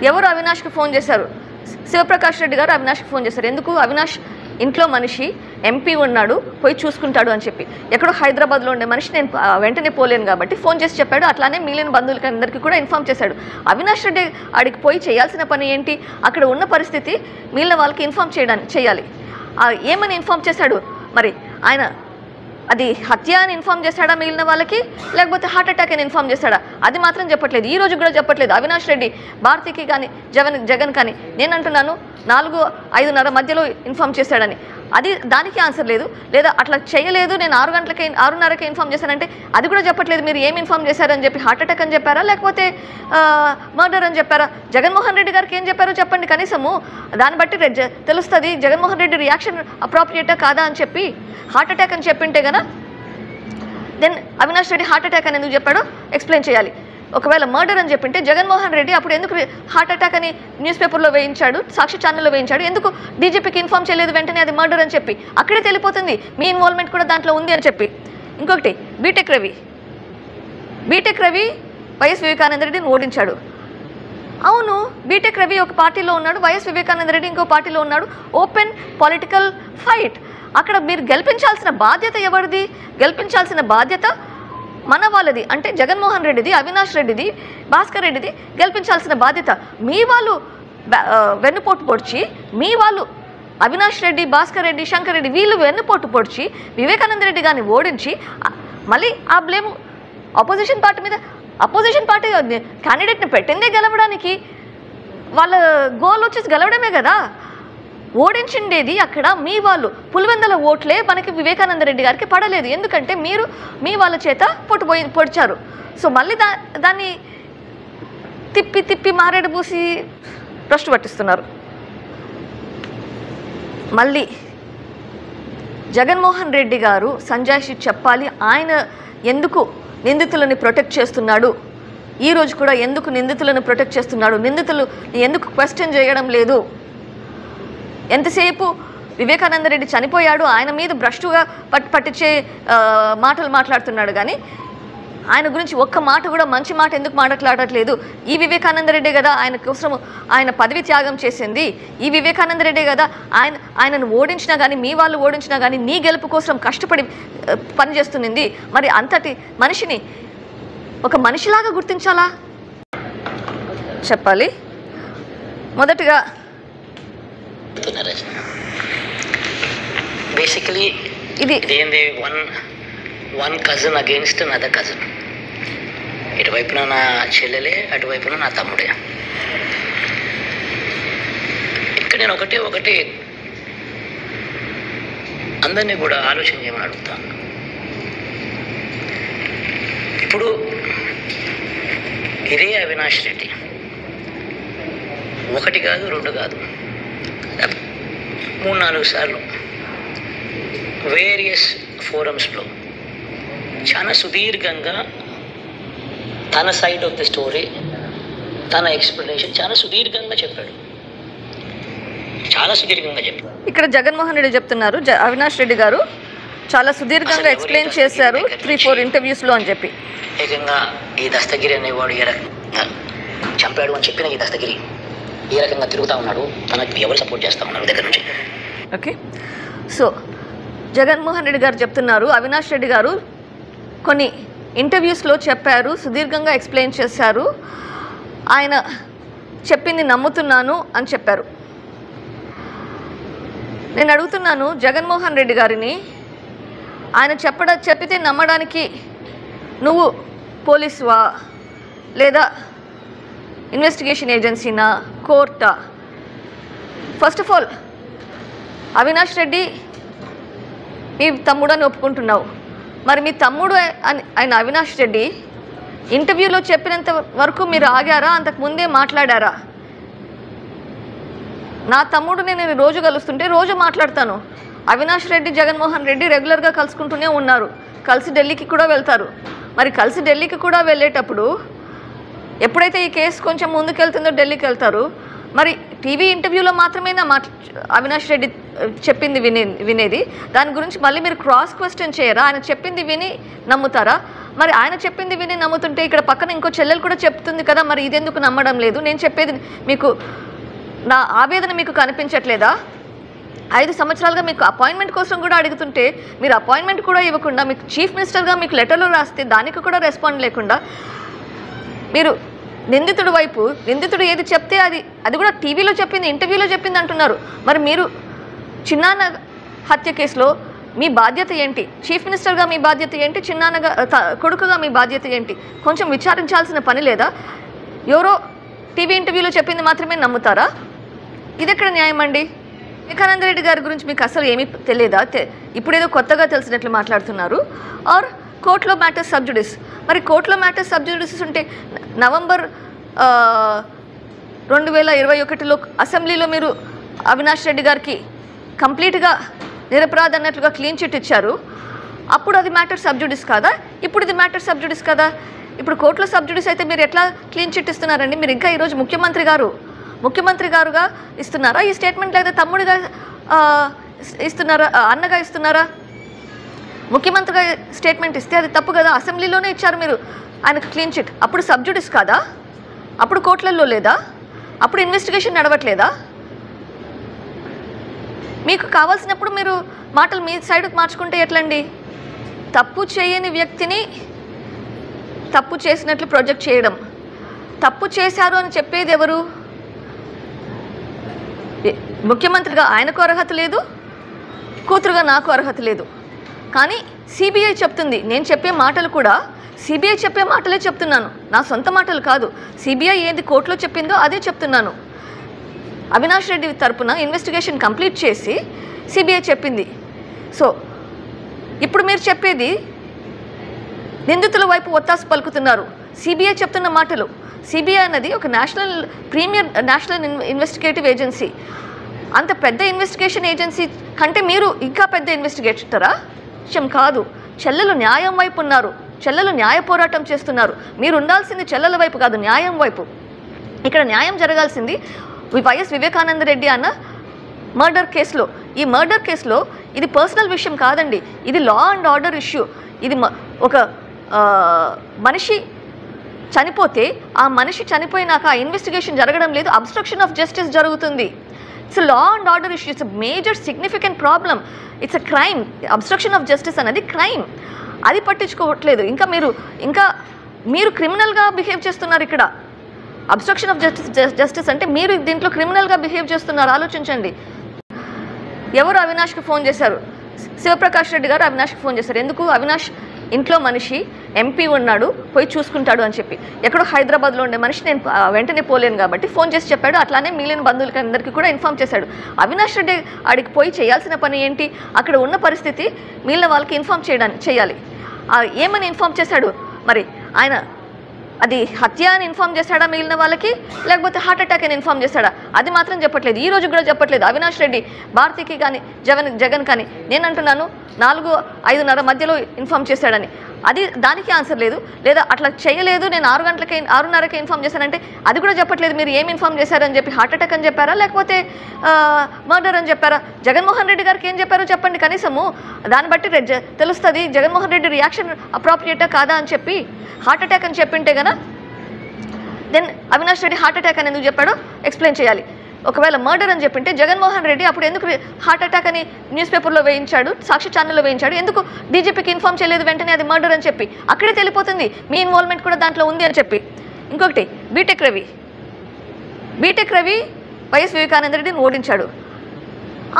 ఎవరు అవినాష్కి ఫోన్ చేశారు? శివప్రకాష్ రెడ్డి గారు అవినాష్కి ఫోన్ చేశారు. ఎందుకు? అవినాష్ ఇంట్లో మనిషి, ఎంపీ ఉన్నాడు, పోయి చూసుకుంటాడు అని చెప్పి. ఎక్కడో హైదరాబాద్లో ఉండే మనిషి నేను వెంటనే పోలేను కాబట్టి ఫోన్ చేసి చెప్పాడు. అట్లానే మిగిలిన బంధువులకి అందరికీ కూడా ఇన్ఫామ్ చేశాడు. అవినాష్ రెడ్డి ఆడికి పోయి చేయాల్సిన పని ఏంటి? అక్కడ ఉన్న పరిస్థితి మిగిలిన వాళ్ళకి ఇన్ఫామ్ చేయాలి. ఏమని ఇన్ఫామ్ చేశాడు? మరి ఆయన అది హత్య అని ఇన్ఫామ్ చేశాడా మిగిలిన వాళ్ళకి, లేకపోతే హార్ట్ అటాక్ అని ఇన్ఫామ్ చేశాడా? అది మాత్రం చెప్పట్లేదు. ఈ రోజు కూడా చెప్పట్లేదు. అవినాష్ రెడ్డి భారతికి కానీ జగన్ కానీ నేను అంటున్నాను 4-5:30 మధ్యలో ఇన్ఫామ్ చేశాడని. దానికి ఆన్సర్ లేదు. లేదా అట్లా చేయలేదు, నేను 6:30కే ఇన్ఫామ్ చేశానంటే అది కూడా చెప్పట్లేదు. మీరు ఏం ఇన్ఫామ్ చేశారని చెప్పి హార్ట్ అటాక్ అని చెప్పారా, లేకపోతే మర్డర్ అని చెప్పారా? జగన్మోహన్ రెడ్డి గారికి ఏం చెప్పారో చెప్పండి కనీసము. దాన్ని బట్టి తెలుస్తుంది జగన్మోహన్ రెడ్డి రియాక్షన్ అప్రాప్రియేటా కాదా అని చెప్పి. హార్ట్ అటాక్ అని చెప్పింటే కదా then Avinash Reddy heart attack అని ఎందుకు చెప్పాడో ఎక్స్ప్లెయిన్ చేయాలి. ఒకవేళ మర్డర్ అని చెప్పింటే జగన్మోహన్ రెడ్డి అప్పుడు ఎందుకు హార్ట్ అటాక్ అని న్యూస్ పేపర్లో వేయించాడు, సాక్షి ఛానల్లో వేయించాడు? ఎందుకు డీజీపీకి ఇన్ఫామ్ చేయలేదు వెంటనే అది మర్డర్ అని చెప్పి? అక్కడే తెలిపోతుంది మీ ఇన్వాల్వ్మెంట్ కూడా దాంట్లో ఉంది అని చెప్పి. ఇంకొకటి, బీటెక్ రవి వైఎస్ వివేకానంద రెడ్డిని ఓడించాడు. అవును, బీటెక్ రవి ఒక పార్టీలో ఉన్నాడు, వైఎస్ వివేకానంద రెడ్డి ఇంకో పార్టీలో ఉన్నాడు. Open political fight. అక్కడ మీరు గెలిపించాల్సిన బాధ్యత ఎవరిది? గెలిపించాల్సిన బాధ్యత మన వాళ్ళది. అంటే జగన్మోహన్ రెడ్డిది, అవినాష్ రెడ్డిది, భాస్కర్ రెడ్డిది గెలిపించాల్సిన బాధ్యత. మీ వాళ్ళు వెన్నుపోటు పొడిచి, మీ వాళ్ళు అవినాష్ రెడ్డి, భాస్కర్ రెడ్డి, శంకర్ రెడ్డి వీళ్ళు వెన్నుపోటు పొడిచి వివేకానంద రెడ్డి గారిని ఓడించి మళ్ళీ ఆ బ్లేమ్ అపోజిషన్ పార్టీ మీద. అపోజిషన్ పార్టీ క్యాండిడేట్ని పెట్టిందే గెలవడానికి. వాళ్ళ గోల్ వచ్చేసి గెలవడమే కదా. ఓడించిండేది అక్కడ మీ వాళ్ళు. పులివెందల ఓట్లే మనకి వివేకానంద రెడ్డి గారికి పడలేదు. ఎందుకంటే మీరు మీ వాళ్ళ చేత పొడిచారు. సో మళ్ళీ దాన్ని తిప్పి మారేడు పూసి భ్రష్టు పట్టిస్తున్నారు. మళ్ళీ జగన్మోహన్ రెడ్డి గారు సంజాయిషి చెప్పాలి. ఆయన ఎందుకు నిందితులని ప్రొటెక్ట్ చేస్తున్నాడు? ఈరోజు కూడా ఎందుకు నిందితులను ప్రొటెక్ట్ చేస్తున్నాడు? నిందితులు ఎందుకు క్వశ్చన్ చేయడం లేదు? ఎంతసేపు వివేకానంద రెడ్డి చనిపోయాడు, ఆయన మీద భ్రష్టుగా పట్టించే మాటలు మాట్లాడుతున్నాడు కానీ ఆయన గురించి ఒక్క మాట కూడా మంచి మాట ఎందుకు మాట్లాడట్లేదు? ఈ వివేకానంద రెడ్డి కదా ఆయన కోసం ఆయన పదవి త్యాగం చేసింది. ఈ వివేకానంద రెడ్డి కదా ఆయనను ఓడించినా కానీ, మీ వాళ్ళు ఓడించినా కానీ నీ గెలుపు కోసం కష్టపడి పనిచేస్తున్నది. మరి అంతటి మనిషిని ఒక మనిషిలాగా గుర్తించాలా? చెప్పాలి. మొదటిగా బేసికలీ ఇది ఏంది one cousin against another cousin. ఇటువైపున నా చెల్లెలే, అటువైపున నా తమ్ముడే. ఇక్కడ నేను ఒకటి అందరినీ కూడా ఆలోచన చేయమని అడుగుతాను. ఇప్పుడు ఇదే అవినాష్ రెడ్డి ఒకటి కాదు, రెండు కాదు, 3-4 సార్లు వేరియస్ ఫోరమ్స్లో చాలా సుదీర్ఘంగా తన సైడ్ ఆఫ్ ద స్టోరీ, తన ఎక్స్ప్లెనేషన్ చాలా సుదీర్ఘంగా చెప్పాడు. ఇక్కడ జగన్మోహన్ రెడ్డి చెప్తున్నారు అవినాష్ రెడ్డి గారు చాలా సుదీర్ఘంగా ఎక్స్ప్లెయిన్ చేశారు 3-4 ఇంటర్వ్యూస్లో అని చెప్పి. ఏకంగా ఈ దస్తగిరి అనేవాడు ఏ రకంగా చంపాడు అని చెప్పిన ఈ దస్తగిరి ఏ రకంగా తిరుగుతూ ఉన్నాడు, తనకు ఎవరు సపోర్ట్ చేస్తూ ఉన్నారు దగ్గర నుంచి. ఓకే, సో జగన్మోహన్ రెడ్డి గారు చెప్తున్నారు అవినాష్ రెడ్డి గారు కొన్ని ఇంటర్వ్యూస్లో చెప్పారు, సుదీర్ఘంగా ఎక్స్ప్లెయిన్ చేశారు, ఆయన చెప్పింది నమ్ముతున్నాను అని చెప్పారు. నేను అడుగుతున్నాను జగన్మోహన్ రెడ్డి గారిని, ఆయన చెప్పితే నమ్మడానికి నువ్వు పోలీసువా లేదా ఇన్వెస్టిగేషన్ ఏజెన్సీనా, కోర్టా? First of all Avinash Reddy మీ తమ్ముడు అని ఒప్పుకుంటున్నావు. మరి మీ తమ్ముడు ఆయన అవినాష్ రెడ్డి ఇంటర్వ్యూలో చెప్పినంత వరకు మీరు ఆగారా? అంతకుముందే మాట్లాడారా? నా తమ్ముడు నేను రోజు కలుస్తుంటే రోజు మాట్లాడతాను. అవినాష్ రెడ్డి జగన్మోహన్ రెడ్డి రెగ్యులర్గా కలుసుకుంటూనే ఉన్నారు, కలిసి ఢిల్లీకి కూడా వెళ్తారు. మరి కలిసి ఢిల్లీకి కూడా వెళ్ళేటప్పుడు ఎప్పుడైతే ఈ కేసు కొంచెం ముందుకెళ్తుందో ఢిల్లీకి వెళ్తారు. మరి టీవీ ఇంటర్వ్యూలో మాత్రమే అవినాష్ రెడ్డి చెప్పింది వినేది. దాని గురించి మళ్ళీ మీరు క్రాస్ క్వశ్చన్ చేయరా? ఆయన చెప్పింది విని నమ్ముతారా? మరి ఆయన చెప్పింది విని నమ్ముతుంటే ఇక్కడ పక్కన ఇంకో చెల్లెలు కూడా చెప్తుంది కదా, మరి ఇదెందుకు నమ్మడం లేదు? నేను చెప్పేది మీకు, నా ఆవేదన మీకు కనిపించట్లేదా? 5 సంవత్సరాలుగా మీకు అపాయింట్మెంట్ కోసం కూడా అడుగుతుంటే మీరు అపాయింట్మెంట్ కూడా ఇవ్వకుండా, మీకు చీఫ్ మినిస్టర్గా మీకు లెటర్లు రాస్తే దానికి కూడా రెస్పాండ్ లేకుండా, మీరు నిందితుడి వైపు, నిందితుడు ఏది చెప్తే అది కూడా టీవీలో చెప్పింది, ఇంటర్వ్యూలో చెప్పింది అంటున్నారు. మరి మీరు చిన్నాన్న హత్య కేసులో మీ బాధ్యత ఏంటి? చీఫ్ మినిస్టర్గా మీ బాధ్యత ఏంటి? చిన్నాన్నగా కొడుకుగా మీ బాధ్యత ఏంటి? కొంచెం విచారించాల్సిన పని లేదా? ఎవరో టీవీ ఇంటర్వ్యూలో చెప్పింది మాత్రమే నమ్ముతారా? ఇది ఎక్కడ న్యాయం అండి? వివేకానంద రెడ్డి గారి గురించి మీకు అసలు ఏమీ తెలియదా? ఇప్పుడేదో కొత్తగా తెలిసినట్లు మాట్లాడుతున్నారు. ఆర్ కోర్టులో మ్యాటర్స్ సబ్జుడిస్. మరి కోర్టులో మ్యాటర్స్ సబ్జుడిస్ ఉంటే నవంబర్ 2021లో అసెంబ్లీలో మీరు అవినాష్ రెడ్డి గారికి కంప్లీట్గా నిరపరాధ అన్నట్లుగా క్లీన్ చిట్ ఇచ్చారు. అప్పుడు అది మ్యాటర్ సబ్జుడిస్ కాదా? ఇప్పుడు ఇది మ్యాటర్ సబ్జుడిస్ కదా? ఇప్పుడు కోర్టులో సబ్జుడిస్ అయితే మీరు ఎట్లా క్లీన్ చిట్ ఇస్తున్నారండి? మీరు ఇంకా ఈరోజు ముఖ్యమంత్రి గారుగా ఇస్తున్నారా ఈ స్టేట్మెంట్, లేదా తమ్ముడిగా ఇస్తున్నారా, అన్నగా ఇస్తున్నారా? ముఖ్యమంత్రిగా స్టేట్మెంట్ ఇస్తే అది తప్పు కదా? అసెంబ్లీలోనే ఇచ్చారు మీరు ఆయనకు క్లీన్ చిట్. అప్పుడు సబ్జుడిస్ కాదా? అప్పుడు కోర్టులలో లేదా? అప్పుడు ఇన్వెస్టిగేషన్ నడవట్లేదా? మీకు కావాల్సినప్పుడు మీరు మాటలు మీ సైడ్కి మార్చుకుంటే ఎట్లండి? తప్పు చేయని వ్యక్తిని తప్పు చేసినట్లు ప్రొజెక్ట్ చేయడం, తప్పు చేశారు అని చెప్పేది ఎవరు? ముఖ్యమంత్రిగా ఆయనకు అర్హత లేదు, కూతురుగా నాకు అర్హత లేదు. కానీ సిబిఐ చెప్తుంది. నేను చెప్పే మాటలు కూడా సిబిఐ చెప్పే మాటలే చెప్తున్నాను, నా సొంత మాటలు కాదు. సిబిఐ ఏది కోర్టులో చెప్పిందో అదే చెప్తున్నాను. అవినాష్ రెడ్డి తరపున ఇన్వెస్టిగేషన్ కంప్లీట్ చేసి సిబిఐ చెప్పింది. సో ఇప్పుడు మీరు చెప్పేది నిందితుల వైపు ఒత్తాసు పలుకుతున్నారు. సిబిఐ చెప్తున్న మాటలు, సిబిఐ అన్నది ఒక నేషనల్ ఇన్వెస్టిగేటివ్ ఏజెన్సీ. అంత పెద్ద ఇన్వెస్టిగేషన్ ఏజెన్సీ కంటే మీరు ఇంకా పెద్ద ఇన్వెస్టిగేటరా? విషయం కాదు. చెల్లెలు న్యాయం వైపు ఉన్నారు, చెల్లెలు న్యాయ పోరాటం చేస్తున్నారు. మీరు ఉండాల్సింది చెల్లెల వైపు కాదు, న్యాయం వైపు. ఇక్కడ న్యాయం జరగాల్సింది వైఎస్ వివేకానంద రెడ్డి అన్న మర్డర్ కేసులో. ఈ మర్డర్ కేసులో ఇది పర్సనల్ విషయం కాదండి, ఇది లా అండ్ ఆర్డర్ ఇష్యూ. ఇది ఒక మనిషి చనిపోతే ఆ మనిషి చనిపోయినాక ఆ ఇన్వెస్టిగేషన్ జరగడం లేదు, అబ్స్ట్రక్షన్ ఆఫ్ జస్టిస్ జరుగుతుంది. It's law and order issue, it's major significant problem, it's a crime. Abstraction of justice అనేది క్రైమ్. అది పట్టించుకోవట్లేదు. ఇంకా మీరు క్రిమినల్గా బిహేవ్ చేస్తున్నారు ఇక్కడ. అబ్స్ట్రక్షన్ ఆఫ్ జస్టిస్ అంటే మీరు దీంట్లో క్రిమినల్గా బిహేవ్ చేస్తున్నారు. ఆలోచించండి. ఎవరు అవినాష్కి ఫోన్ చేశారు? శివప్రకాష్ రెడ్డి గారు అవినాష్కి ఫోన్ చేశారు. ఎందుకు? అవినాష్ ఇంట్లో మనిషి, ఎంపీ ఉన్నాడు, పోయి చూసుకుంటాడు అని చెప్పి. ఎక్కడో హైదరాబాద్లో ఉండే మనిషి నేను వెంటనే పోలేను కాబట్టి ఫోన్ చేసి చెప్పాడు. అట్లానే మిగిలిన బంధువులకి అందరికీ కూడా ఇన్ఫామ్ చేశాడు. అవినాష్ రెడ్డి ఆడికి పోయి చేయాల్సిన పని ఏంటి? అక్కడ ఉన్న పరిస్థితి మిగిలిన వాళ్ళకి ఇన్ఫామ్ చేయాలి. ఏమని ఇన్ఫామ్ చేశాడు? మరి ఆయన అది హత్య అని ఇన్ఫామ్ చేశాడా మిగిలిన వాళ్ళకి, లేకపోతే హార్ట్ అటాక్ అని ఇన్ఫామ్ చేశాడా? అది మాత్రం చెప్పట్లేదు. ఈ రోజు కూడా చెప్పట్లేదు. అవినాష్ రెడ్డి భారతికి కానీ జగన్ కానీ నేను అంటున్నాను 4-5:30 మధ్యలో ఇన్ఫామ్ చేశాడని. దానికి ఆన్సర్ లేదు. లేదా అట్లా చేయలేదు, నేను 6:30కి ఇన్ఫామ్ చేశానంటే అది కూడా చెప్పట్లేదు. మీరు ఏం ఇన్ఫామ్ చేశారని చెప్పి హార్ట్ అటాక్ అని చెప్పారా, లేకపోతే మర్డర్ అని చెప్పారా? జగన్మోహన్ రెడ్డి గారికి ఏం చెప్పారో చెప్పండి కనీసము. దాన్ని బట్టి తెలుస్తుంది జగన్మోహన్ రెడ్డి రియాక్షన్ అప్రాప్రియేటా కాదా అని చెప్పి. హార్ట్ అటాక్ అని చెప్పింటే గన then Avinash Reddy heart attack అని ఎందుకు చెప్పాడో ఎక్స్ప్లెయిన్ చేయాలి. ఒకవేళ మర్డర్ అని చెప్పింటే జగన్మోహన్ రెడ్డి అప్పుడు ఎందుకు హార్ట్ అటాక్ అని న్యూస్ పేపర్లో వేయించాడు, సాక్షి ఛానల్లో వేయించాడు? ఎందుకు డీజీపీకి ఇన్ఫామ్ చేయలేదు వెంటనే అది మర్డర్ అని చెప్పి? అక్కడే తెలిపోతుంది మీ ఇన్వాల్వ్మెంట్ కూడా దాంట్లో ఉంది అని చెప్పి. ఇంకొకటి, బీటెక్ రవి వైఎస్ వివేకానంద రెడ్డిని ఓడించాడు.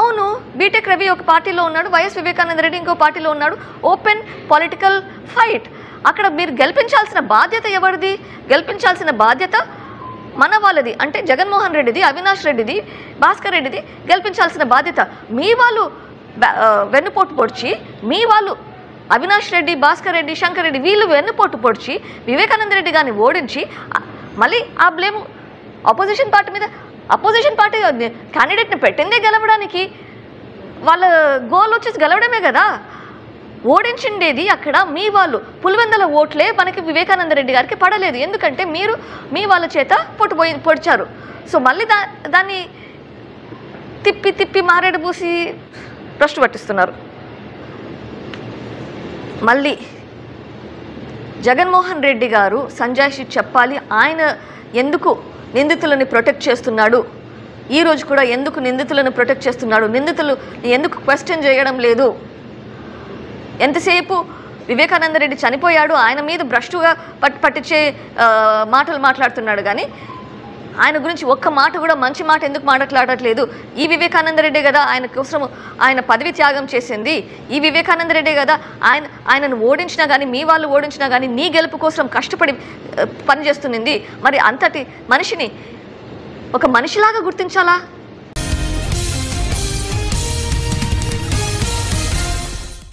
అవును, బీటెక్ రవి ఒక పార్టీలో ఉన్నాడు, వైఎస్ వివేకానంద రెడ్డి ఇంకో పార్టీలో ఉన్నాడు. Open political fight. అక్కడ మీరు గెలిపించాల్సిన బాధ్యత ఎవరిది? గెలిపించాల్సిన బాధ్యత మన వాళ్ళది. అంటే జగన్మోహన్ రెడ్డిది, అవినాష్ రెడ్డిది, భాస్కర్ రెడ్డిది గెలిపించాల్సిన బాధ్యత. మీ వాళ్ళు వెన్నుపోటు పొడిచి, మీ వాళ్ళు అవినాష్ రెడ్డి, భాస్కర్ రెడ్డి, శంకర్ రెడ్డి వీళ్ళు వెన్నుపోటు పొడిచి వివేకానంద రెడ్డి గారిని ఓడించి మళ్ళీ ఆ బ్లేమ్ అపోజిషన్ పార్టీ మీద. అపోజిషన్ పార్టీ క్యాండిడేట్ని పెట్టిందే గెలవడానికి, వాళ్ళ గోల్ వచ్చేసి గెలవడమే కదా. ఓడించిండేది అక్కడ మీ వాళ్ళు. పులివెందుల ఓట్లే మనకి వివేకానంద రెడ్డి గారికి పడలేదు, ఎందుకంటే మీరు మీ వాళ్ళ చేత పొడిచారు. సో మళ్ళీ దాన్ని తిప్పి తిప్పి మారేడు పూసి భ్రష్టు పట్టిస్తున్నారు. మళ్ళీ జగన్మోహన్ రెడ్డి గారు సంజాయిషి చెప్పాలి, ఆయన ఎందుకు నిందితులని ప్రొటెక్ట్ చేస్తున్నాడు, ఈరోజు కూడా ఎందుకు నిందితులను ప్రొటెక్ట్ చేస్తున్నాడు, నిందితులు ఎందుకు క్వశ్చన్ చేయడం లేదు. ఎంతసేపు వివేకానంద రెడ్డి చనిపోయాడు, ఆయన మీద భ్రష్టుగా పట్టించే మాటలు మాట్లాడుతున్నాడు, కానీ ఆయన గురించి ఒక్క మాట కూడా మంచి మాట ఎందుకు మాట్లాడట్లేదు. ఈ వివేకానంద రెడ్డి కదా ఆయన కోసం ఆయన పదవి త్యాగం చేసింది, ఈ వివేకానంద రెడ్డి కదా ఆయనను ఓడించినా కానీ, మీ వాళ్ళు ఓడించినా కానీ నీ గెలుపు కోసం కష్టపడి పనిచేస్తున్నది. మరి అంతటి మనిషిని ఒక మనిషిలాగా గుర్తించాలా?